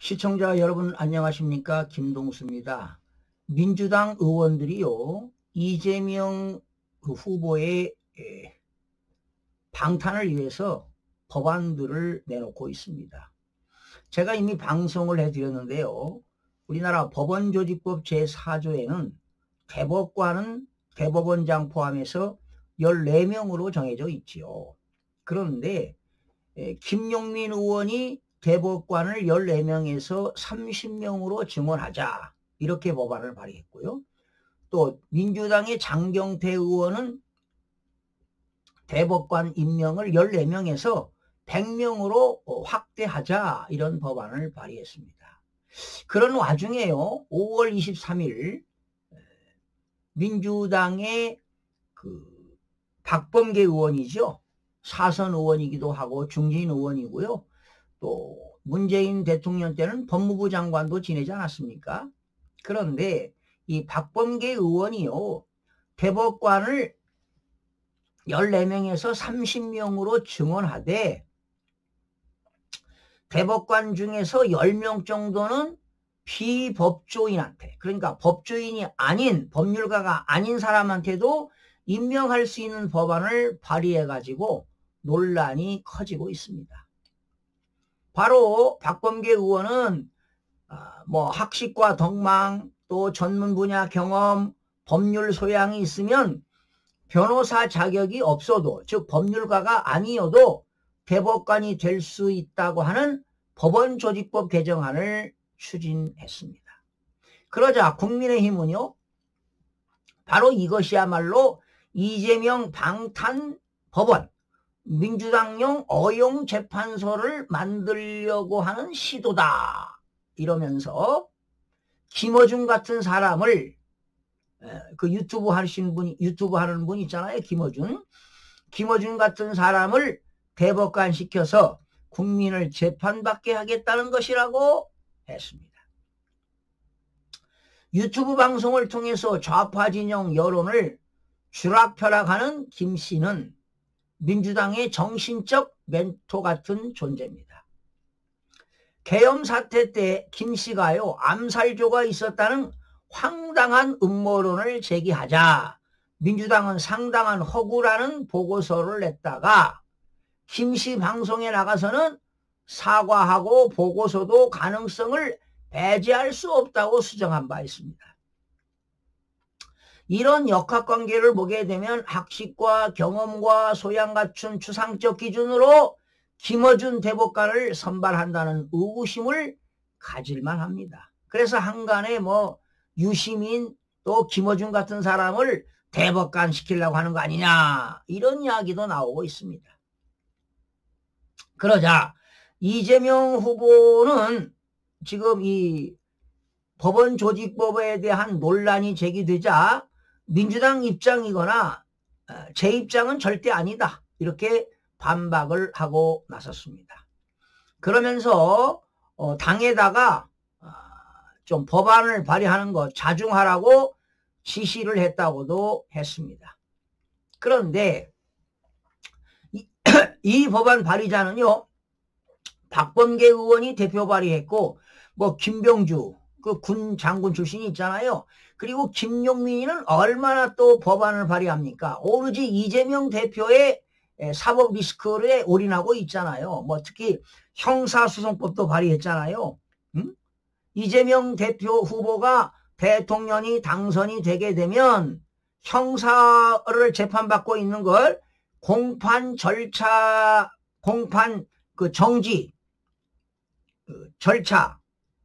시청자 여러분 안녕하십니까? 김동수입니다. 민주당 의원들이요, 이재명 후보의 방탄을 위해서 법안들을 내놓고 있습니다. 제가 이미 방송을 해드렸는데요, 우리나라 법원조직법 제4조에는 대법원장 포함해서 14명으로 정해져 있지요. 그런데 김용민 의원이 대법관을 14명에서 30명으로 증원하자, 이렇게 법안을 발의했고요. 또 민주당의 장경태 의원은 대법관 임명을 14명에서 100명으로 확대하자, 이런 법안을 발의했습니다. 그런 와중에요, 5월 23일 민주당의 박범계 의원이죠. 사선 의원이기도 하고 중진 의원이고요. 또 문재인 대통령 때는 법무부 장관도 지내지 않았습니까? 그런데 이 박범계 의원이요, 대법관을 14명에서 30명으로 증원하되 대법관 중에서 10명 정도는 비법조인한테, 그러니까 법조인이 아닌, 법률가가 아닌 사람한테도 임명할 수 있는 법안을 발의해가지고 논란이 커지고 있습니다. 바로 박범계 의원은 학식과 덕망, 또 전문 분야 경험, 법률 소양이 있으면 변호사 자격이 없어도, 즉 법률가가 아니어도 대법관이 될 수 있다고 하는 법원조직법 개정안을 추진했습니다. 그러자 국민의힘은요, 바로 이것이야말로 이재명 방탄 법원, 민주당용 어용 재판소를 만들려고 하는 시도다, 이러면서 김어준 같은 사람을, 그 유튜브 하는 분 있잖아요, 김어준 같은 사람을 대법관 시켜서 국민을 재판받게 하겠다는 것이라고 했습니다. 유튜브 방송을 통해서 좌파 진영 여론을 쥐락펴락하는 김 씨는 민주당의 정신적 멘토 같은 존재입니다. 계엄 사태 때 김 씨가요, 암살조가 있었다는 황당한 음모론을 제기하자 민주당은 상당한 허구라는 보고서를 냈다가 김 씨 방송에 나가서는 사과하고 보고서도 가능성을 배제할 수 없다고 수정한 바 있습니다. 이런 역학관계를 보게 되면 학식과 경험과 소양 갖춘 추상적 기준으로 김어준 대법관을 선발한다는 의구심을 가질만 합니다. 그래서 한간에 유시민 또 김어준 같은 사람을 대법관 시키려고 하는 거 아니냐, 이런 이야기도 나오고 있습니다. 그러자 이재명 후보는 지금 이 법원조직법에 대한 논란이 제기되자 민주당 입장이거나 제 입장은 절대 아니다, 이렇게 반박을 하고 나섰습니다. 그러면서 당에다가 좀 법안을 발의하는 것 자중하라고 지시를 했다고도 했습니다. 그런데 이 법안 발의자는요, 박범계 의원이 대표 발의했고, 김병주 그 군 장군 출신이 있잖아요. 그리고 김용민은 얼마나 또 법안을 발의합니까? 오로지 이재명 대표의 사법 리스크에 올인하고 있잖아요. 특히 형사소송법도 발의했잖아요. 이재명 대표 후보가 대통령이 당선이 되게 되면 형사를 재판받고 있는 걸 공판 절차, 정지 절차,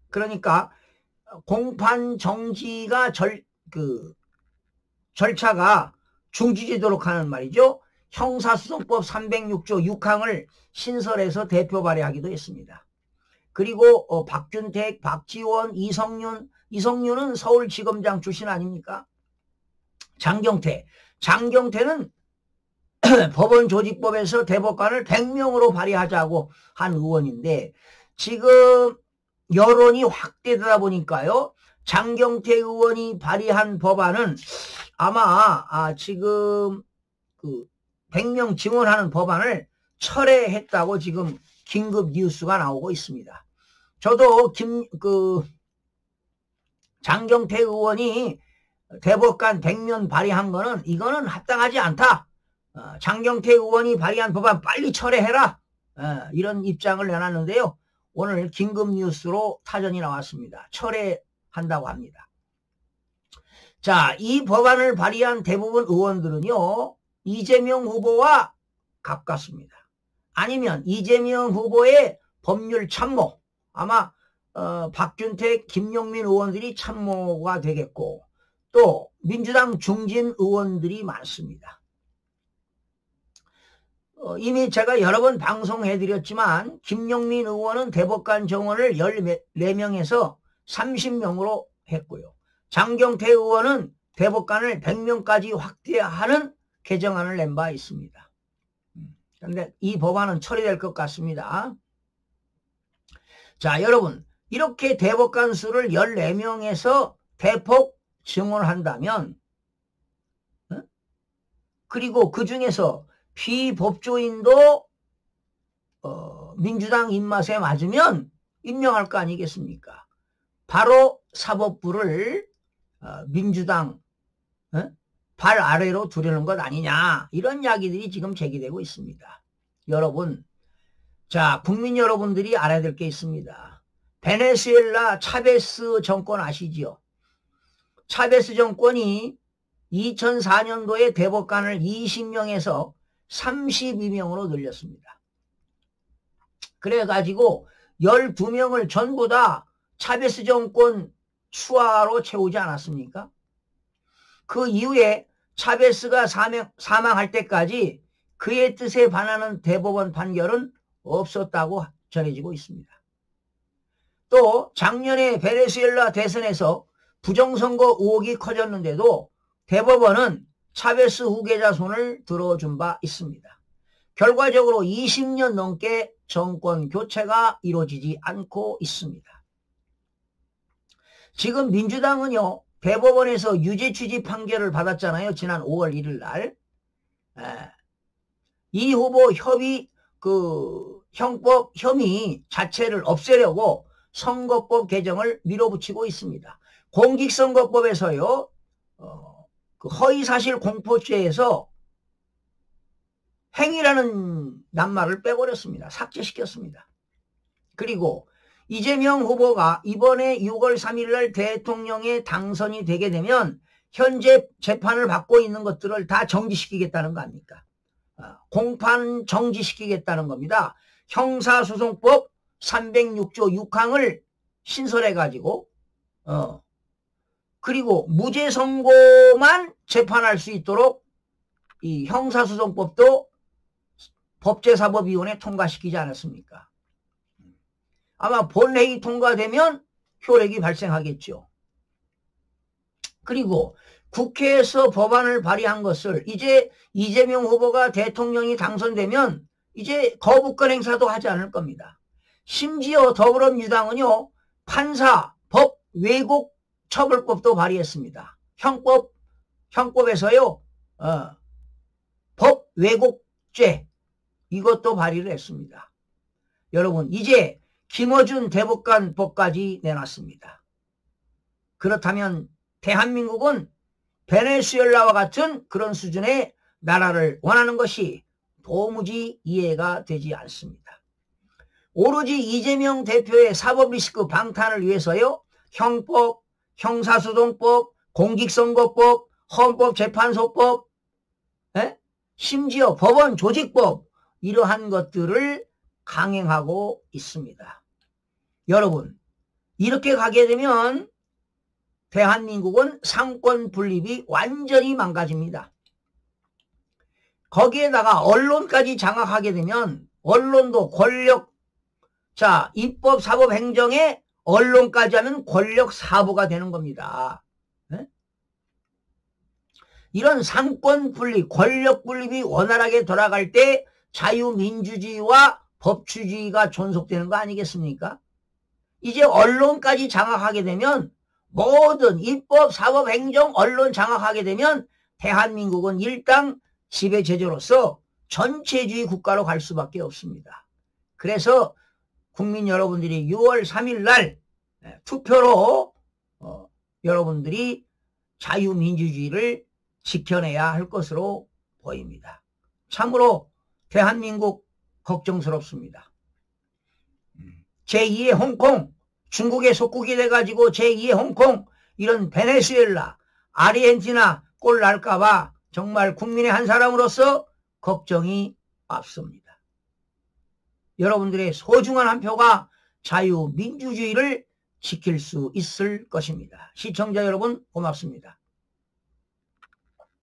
그러니까 공판 정지가 절차가 중지되도록 하는 말이죠. 형사소송법 306조 6항을 신설해서 대표 발의하기도 했습니다. 그리고 박준택, 박지원, 이성윤은 서울지검장 출신 아닙니까? 장경태는 법원조직법에서 대법관을 100명으로 발의하자고 한 의원인데, 지금 여론이 확대되다 보니까요, 장경태 의원이 발의한 법안은 아마 지금 100명 증언하는 법안을 철회했다고 지금 긴급 뉴스가 나오고 있습니다. 저도 장경태 의원이 대법관 100면 발의한 거는 이거는 합당하지 않다. 장경태 의원이 발의한 법안 빨리 철회해라. 이런 입장을 내놨는데요. 오늘 긴급 뉴스로 타전이 나왔습니다. 철회한다고 합니다. 자, 이 법안을 발의한 대부분 의원들은요, 이재명 후보와 가깝습니다. 아니면 이재명 후보의 법률 참모, 아마 박준택, 김용민 의원들이 참모가 되겠고, 또 민주당 중진 의원들이 많습니다. 이미 제가 여러 번 방송해드렸지만 김용민 의원은 대법관 정원을 14명에서 30명으로 했고요. 장경태 의원은 대법관을 100명까지 확대하는 개정안을 낸 바 있습니다. 그런데 이 법안은 처리될 것 같습니다. 자, 여러분, 이렇게 대법관 수를 14명에서 대폭 증원한다면, 그리고 그 중에서 피법조인도 민주당 입맛에 맞으면 임명할 거 아니겠습니까? 바로 사법부를 민주당 발 아래로 두려는 것 아니냐, 이런 이야기들이 지금 제기되고 있습니다. 여러분, 자, 국민 여러분들이 알아야 될 게 있습니다. 베네수엘라 차베스 정권 아시지요? 차베스 정권이 2004년도에 대법관을 20명에서 32명으로 늘렸습니다. 그래가지고 12명을 전부 다 차베스 정권 추하로 채우지 않았습니까? 그 이후에 차베스가 사망할 때까지 그의 뜻에 반하는 대법원 판결은 없었다고 전해지고 있습니다. 또 작년에 베네수엘라 대선에서 부정선거 의혹이 커졌는데도 대법원은 차베스 후계자 손을 들어준 바 있습니다. 결과적으로 20년 넘게 정권 교체가 이루어지지 않고 있습니다. 지금 민주당은요, 대법원에서 유죄 취지 판결을 받았잖아요. 지난 5월 1일 날. 이 후보 형법 혐의 자체를 없애려고 선거법 개정을 밀어붙이고 있습니다. 공직선거법에서요, 허위사실 공포죄에서 행위라는 낱말을 빼버렸습니다. 삭제시켰습니다. 그리고 이재명 후보가 이번에 6월 3일 날 대통령에 당선이 되게 되면 현재 재판을 받고 있는 것들을 다 정지시키겠다는 거 아닙니까? 공판 정지시키겠다는 겁니다. 형사소송법 306조 6항을 신설해가지고 그리고 무죄 선고만 재판할 수 있도록 이 형사소송법도 법제사법위원회 통과시키지 않았습니까? 아마 본회의 통과되면 효력이 발생하겠죠. 그리고 국회에서 법안을 발의한 것을 이제 이재명 후보가 대통령이 당선되면 이제 거부권 행사도 하지 않을 겁니다. 심지어 더불어민주당은요, 판사, 법, 왜곡 처벌법도 발의했습니다. 형법에서요, 법 왜곡죄, 이것도 발의를 했습니다. 여러분, 이제 김어준 대법관법까지 내놨습니다. 그렇다면 대한민국은 베네수엘라와 같은 그런 수준의 나라를 원하는 것이 도무지 이해가 되지 않습니다. 오로지 이재명 대표의 사법 리스크 방탄을 위해서요, 형법, 형사소송법, 공직선거법, 헌법재판소법, 심지어 법원 조직법, 이러한 것들을 강행하고 있습니다. 여러분, 이렇게 가게 되면 대한민국은 상권 분립이 완전히 망가집니다. 거기에다가 언론까지 장악하게 되면 언론도 권력, 자, 입법, 사법, 행정에 언론까지 하면 권력 사부가 되는 겁니다. 이런 상권 분립, 권력 분립이 원활하게 돌아갈 때 자유민주주의와 법치주의가 존속되는 거 아니겠습니까? 이제 언론까지 장악하게 되면 모든 입법, 사법, 행정, 언론 장악하게 되면 대한민국은 일당 지배체제로서 전체주의 국가로 갈 수밖에 없습니다. 그래서 국민 여러분들이 6월 3일 날 투표로 여러분들이 자유민주주의를 지켜내야 할 것으로 보입니다. 참으로 대한민국 걱정스럽습니다. 제2의 홍콩, 중국의 속국이 돼가지고 제2의 홍콩, 이런 베네수엘라, 아르헨티나 꼴 날까봐 정말 국민의 한 사람으로서 걱정이 앞섭니다. 여러분들의 소중한 한 표가 자유민주주의를 지킬 수 있을 것입니다. 시청자 여러분 고맙습니다.